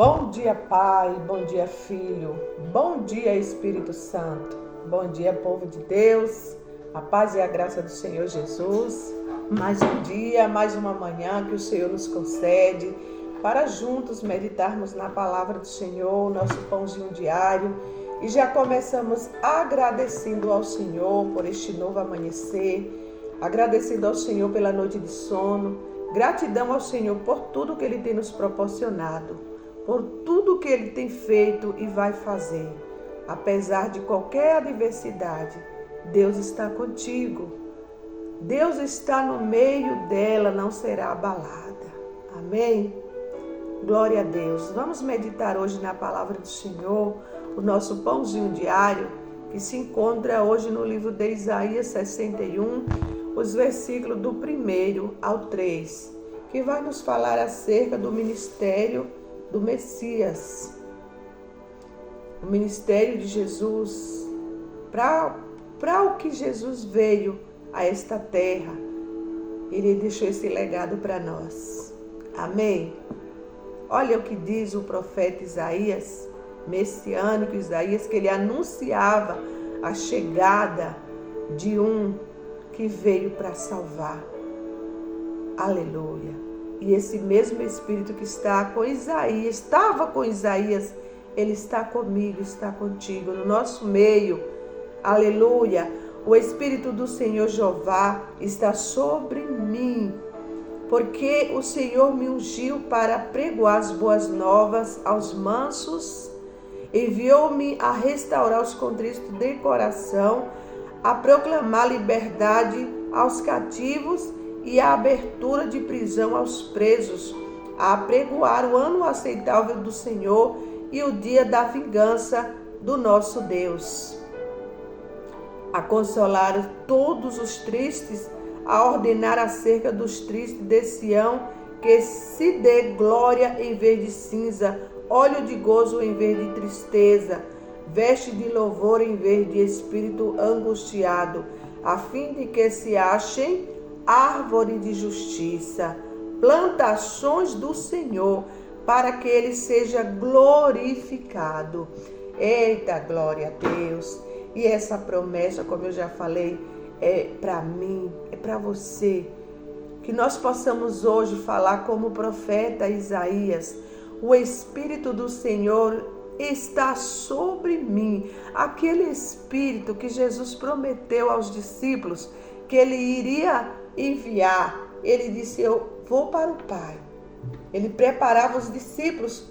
Bom dia, Pai, bom dia, Filho, bom dia, Espírito Santo, bom dia, povo de Deus, a paz e a graça do Senhor Jesus. Mais um dia, mais uma manhã que o Senhor nos concede para juntos meditarmos na palavra do Senhor, nosso pãozinho diário. E já começamos agradecendo ao Senhor por este novo amanhecer, agradecendo ao Senhor pela noite de sono, gratidão ao Senhor por tudo que Ele tem nos proporcionado, por tudo que Ele tem feito e vai fazer. Apesar de qualquer adversidade, Deus está contigo. Deus está no meio dela, não será abalada. Amém? Glória a Deus. Vamos meditar hoje na palavra do Senhor, o nosso pãozinho diário, que se encontra hoje no livro de Isaías 61, os versículos do 1 ao 3, que vai nos falar acerca do ministério do Messias, o ministério de Jesus, para o que Jesus veio a esta terra. Ele deixou esse legado para nós. Amém? Olha o que diz o profeta Isaías, messiânico Isaías, que ele anunciava a chegada de um que veio para salvar. Aleluia. E esse mesmo Espírito que está com Isaías, estava com Isaías, ele está comigo, está contigo, no nosso meio. Aleluia. O Espírito do Senhor Jeová está sobre mim, porque o Senhor me ungiu para pregoar as boas novas aos mansos, enviou-me a restaurar os contritos de coração, a proclamar liberdade aos cativos e a abertura de prisão aos presos, a apregoar o ano aceitável do Senhor e o dia da vingança do nosso Deus, a consolar todos os tristes, a ordenar acerca dos tristes de Sião, que se dê glória em vez de cinza, óleo de gozo em vez de tristeza, veste de louvor em vez de espírito angustiado, a fim de que se achem árvore de justiça, plantações do Senhor, para que Ele seja glorificado. Eita, glória a Deus! E essa promessa, como eu já falei, é para mim, é para você, que nós possamos hoje falar como o profeta Isaías: o Espírito do Senhor está sobre mim. Aquele Espírito que Jesus prometeu aos discípulos que Ele iria enviar. Ele disse: eu vou para o Pai. Ele preparava os discípulos,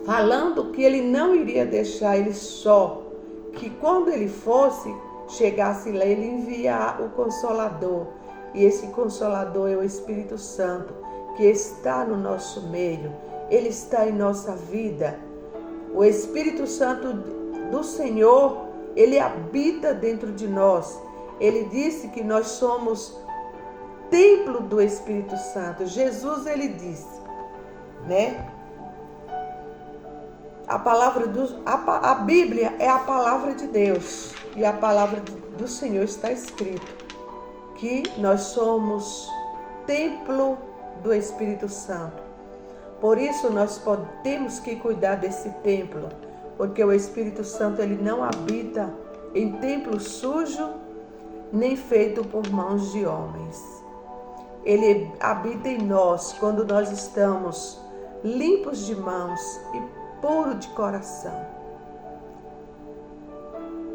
falando que Ele não iria deixar eles só, que quando Ele fosse, chegasse lá, Ele enviar o Consolador. E esse Consolador é o Espírito Santo, que está no nosso meio. Ele está em nossa vida. O Espírito Santo do Senhor, Ele habita dentro de nós. Ele disse que nós somos templo do Espírito Santo. Jesus, ele disse, né? A Bíblia é a palavra de Deus. E a palavra do Senhor está escrito que nós somos templo do Espírito Santo. Por isso nós temos que cuidar desse templo, porque o Espírito Santo, ele não habita em templo sujo, nem feito por mãos de homens. Ele habita em nós quando nós estamos limpos de mãos e puros de coração.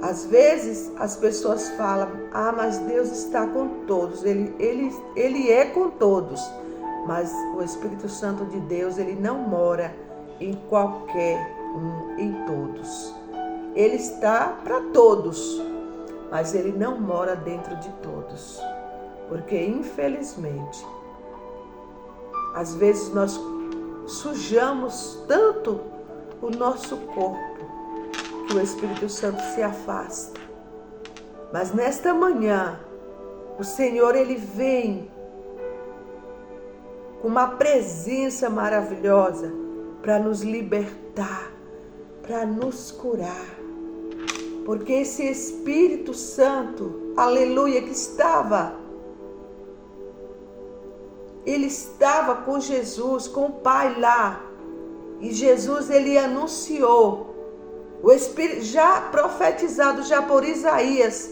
Às vezes as pessoas falam: ah, mas Deus está com todos. Ele é com todos. Mas o Espírito Santo de Deus, ele não mora em qualquer um, em todos. Ele está para todos, mas ele não mora dentro de todos. Porque, infelizmente, às vezes nós sujamos tanto o nosso corpo que o Espírito Santo se afasta. Mas nesta manhã, o Senhor, ele vem com uma presença maravilhosa para nos libertar, para nos curar. Porque esse Espírito Santo, aleluia, que ele estava com Jesus, com o Pai lá. E Jesus, ele anunciou, o Espírito, já profetizado já por Isaías,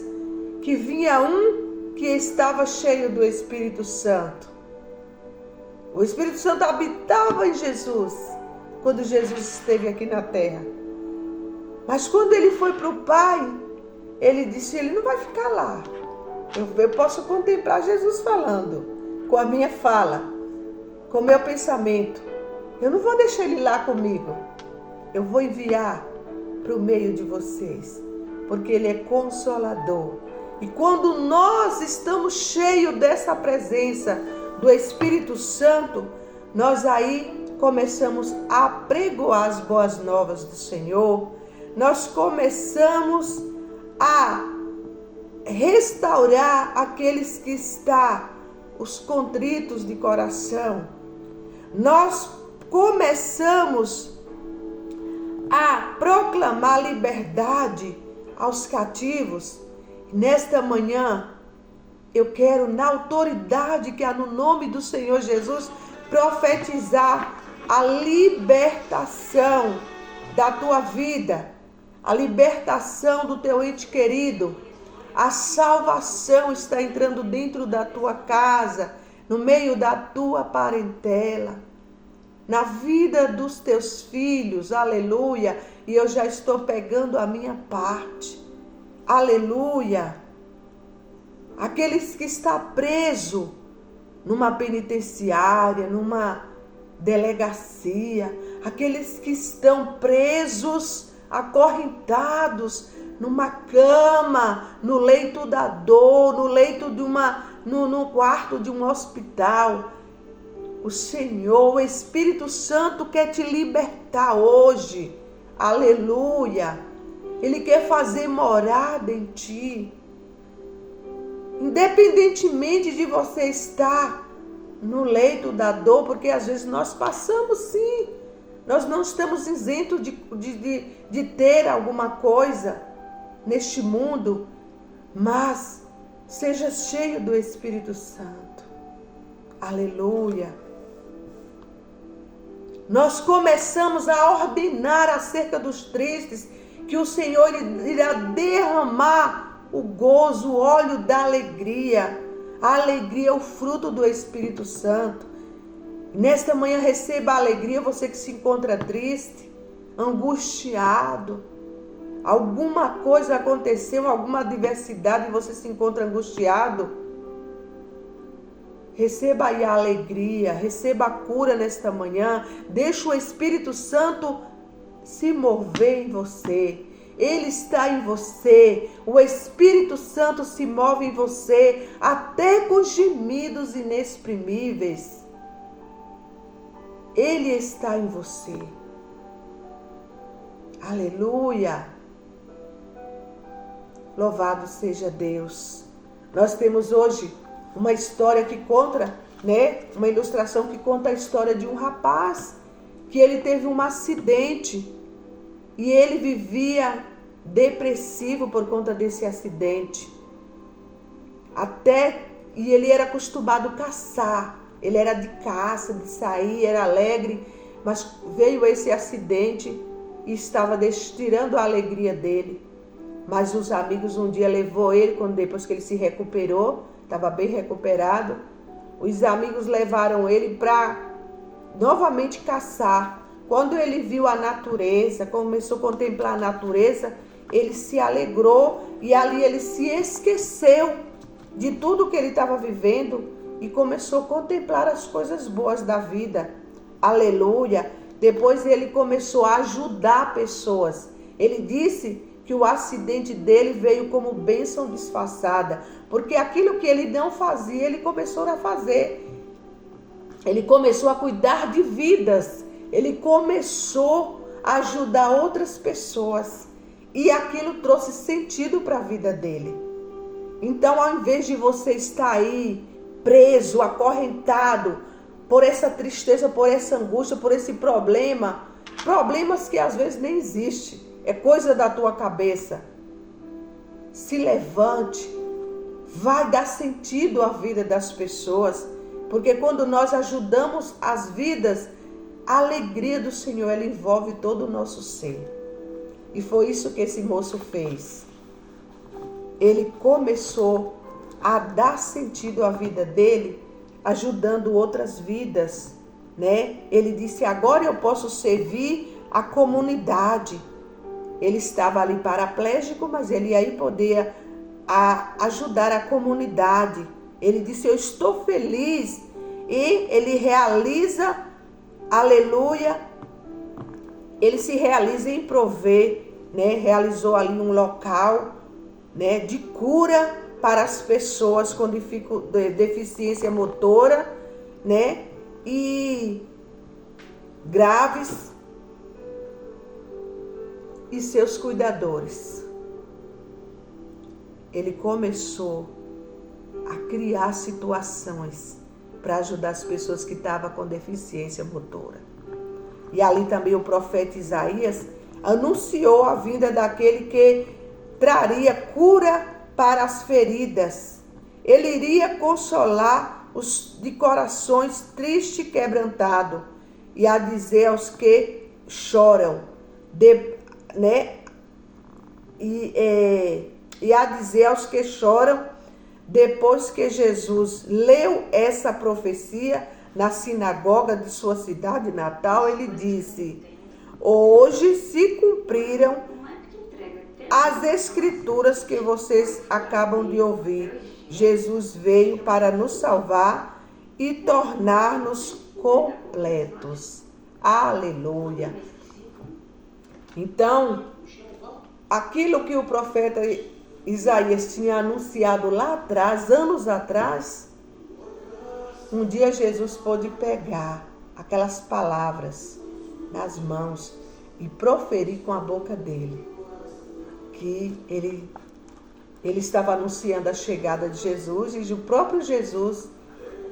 que vinha um que estava cheio do Espírito Santo. O Espírito Santo habitava em Jesus, quando Jesus esteve aqui na terra. Mas quando ele foi para o Pai, ele disse, ele não vai ficar lá. Eu posso contemplar Jesus falando, com a minha fala, com o meu pensamento. Eu não vou deixar ele lá comigo. Eu vou enviar para o meio de vocês, porque ele é consolador. E quando nós estamos cheios dessa presença do Espírito Santo, nós aí começamos a pregoar as boas novas do Senhor. Nós começamos a restaurar aqueles que estão, os contritos de coração. Nós começamos a proclamar liberdade aos cativos. Nesta manhã, eu quero, na autoridade que há no nome do Senhor Jesus, profetizar a libertação da tua vida, a libertação do teu ente querido. A salvação está entrando dentro da tua casa, no meio da tua parentela, na vida dos teus filhos, aleluia. E eu já estou pegando a minha parte, aleluia. Aqueles que estão presos numa penitenciária, numa delegacia, aqueles que estão presos, acorrentados numa cama, no leito da dor, no leito de no quarto de um hospital. O Senhor, o Espírito Santo quer te libertar hoje, aleluia. Ele quer fazer morada em ti. Independentemente de você estar no leito da dor, porque às vezes nós passamos sim, nós não estamos isentos de ter alguma coisa neste mundo, mas seja cheio do Espírito Santo, aleluia. Nós começamos a ordenar acerca dos tristes, que o Senhor irá derramar o gozo, o óleo da alegria. A alegria é o fruto do Espírito Santo. Nesta manhã receba a alegria, você que se encontra triste, angustiado. Alguma coisa aconteceu, alguma adversidade e você se encontra angustiado. Receba aí a alegria, receba a cura nesta manhã. Deixa o Espírito Santo se mover em você. Ele está em você. O Espírito Santo se move em você, até com gemidos inexprimíveis. Ele está em você. Aleluia. Louvado seja Deus. Nós temos hoje uma história que conta, uma ilustração que conta a história de um rapaz que ele teve um acidente e ele vivia depressivo por conta desse acidente. E ele era acostumado a caçar, ele era de caça, de sair, era alegre, mas veio esse acidente e estava tirando a alegria dele. Mas os amigos um dia levou ele, depois que ele se recuperou, estava bem recuperado, os amigos levaram ele para novamente caçar. Quando ele viu a natureza, começou a contemplar a natureza, ele se alegrou e ali ele se esqueceu de tudo que ele estava vivendo e começou a contemplar as coisas boas da vida. Aleluia! Depois ele começou a ajudar pessoas. Ele disse que o acidente dele veio como bênção disfarçada, porque aquilo que ele não fazia, ele começou a fazer. Ele começou a cuidar de vidas, ele começou a ajudar outras pessoas, e aquilo trouxe sentido para a vida dele. Então, ao invés de você estar aí preso, acorrentado por essa tristeza, por essa angústia, por esse problemas que às vezes nem existem, é coisa da tua cabeça. Se levante, vai dar sentido à vida das pessoas, porque quando nós ajudamos as vidas, A alegria do Senhor, ela envolve todo o nosso ser. E foi isso que esse moço fez. Ele começou a dar sentido à vida dele, ajudando outras vidas, né? Ele disse, agora eu posso servir a comunidade. Ele estava ali paraplégico, mas ele aí podia ajudar a comunidade. Ele disse, eu estou feliz. E ele realiza, aleluia, ele se realiza em prover, né? Realizou ali um local, né, de cura para as pessoas com deficiência motora, né, e graves, e seus cuidadores. Ele começou a criar situações para ajudar as pessoas que estavam com deficiência motora. E ali também o profeta Isaías anunciou a vinda daquele que traria cura para as feridas. Ele iria consolar os de corações tristes e quebrantados, e a dizer aos que choram, e a dizer aos que choram, depois que Jesus leu essa profecia na sinagoga de sua cidade natal, ele disse, hoje se cumpriram as escrituras que vocês acabam de ouvir. Jesus veio para nos salvar e tornar-nos completos. Aleluia. Então, aquilo que o profeta Isaías tinha anunciado lá atrás, anos atrás, um dia Jesus pôde pegar aquelas palavras nas mãos e proferir com a boca dele. Que ele estava anunciando a chegada de Jesus, e o próprio Jesus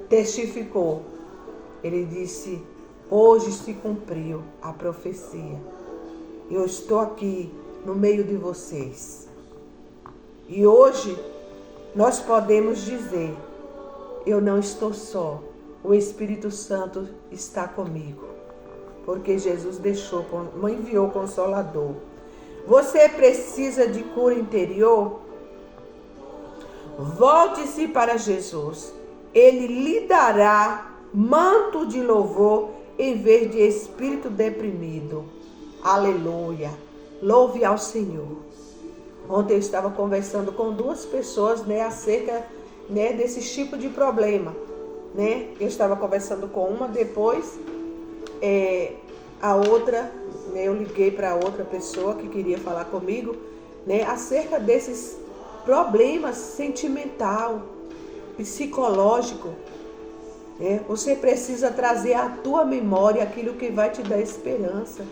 testificou. Ele disse, hoje se cumpriu a profecia. Eu estou aqui no meio de vocês. E hoje nós podemos dizer, eu não estou só, o Espírito Santo está comigo. Porque Jesus enviou o Consolador. Você precisa de cura interior? Volte-se para Jesus. Ele lhe dará manto de louvor em vez de espírito deprimido. Aleluia. Louve ao Senhor. Ontem eu estava conversando com duas pessoas, né, acerca, né, desse tipo de problema, né? Eu estava conversando com uma, depois a outra, né, eu liguei para outra pessoa que queria falar comigo, né, acerca desses problemas sentimental, psicológico. Né? Você precisa trazer à tua memória aquilo que vai te dar esperança,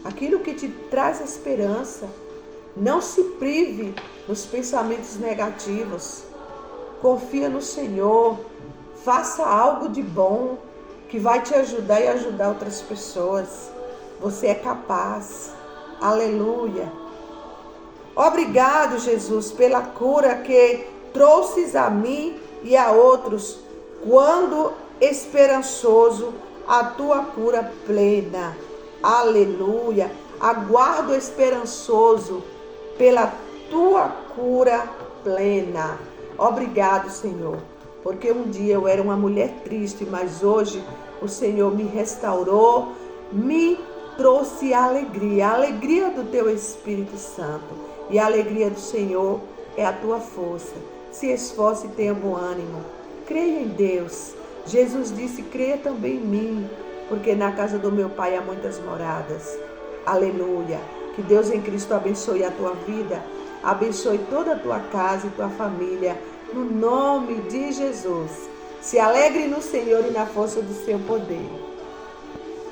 aquilo que te traz esperança. Não se prive nos pensamentos negativos. Confia no Senhor. Faça algo de bom que vai te ajudar e ajudar outras pessoas. Você é capaz. Aleluia. Obrigado, Jesus, pela cura que trouxes a mim e a outros, quando esperançoso a tua cura plena. Aleluia. Aguardo esperançoso pela tua cura plena. Obrigado, Senhor, porque um dia eu era uma mulher triste, mas hoje o Senhor me restaurou, me trouxe a alegria do teu Espírito Santo. E a alegria do Senhor é a tua força. Se esforce e tenha bom ânimo. Creia em Deus. Jesus disse, creia também em mim, porque na casa do meu Pai há muitas moradas. Aleluia. Que Deus em Cristo abençoe a tua vida, abençoe toda a tua casa e tua família, no nome de Jesus. Se alegre no Senhor e na força do seu poder.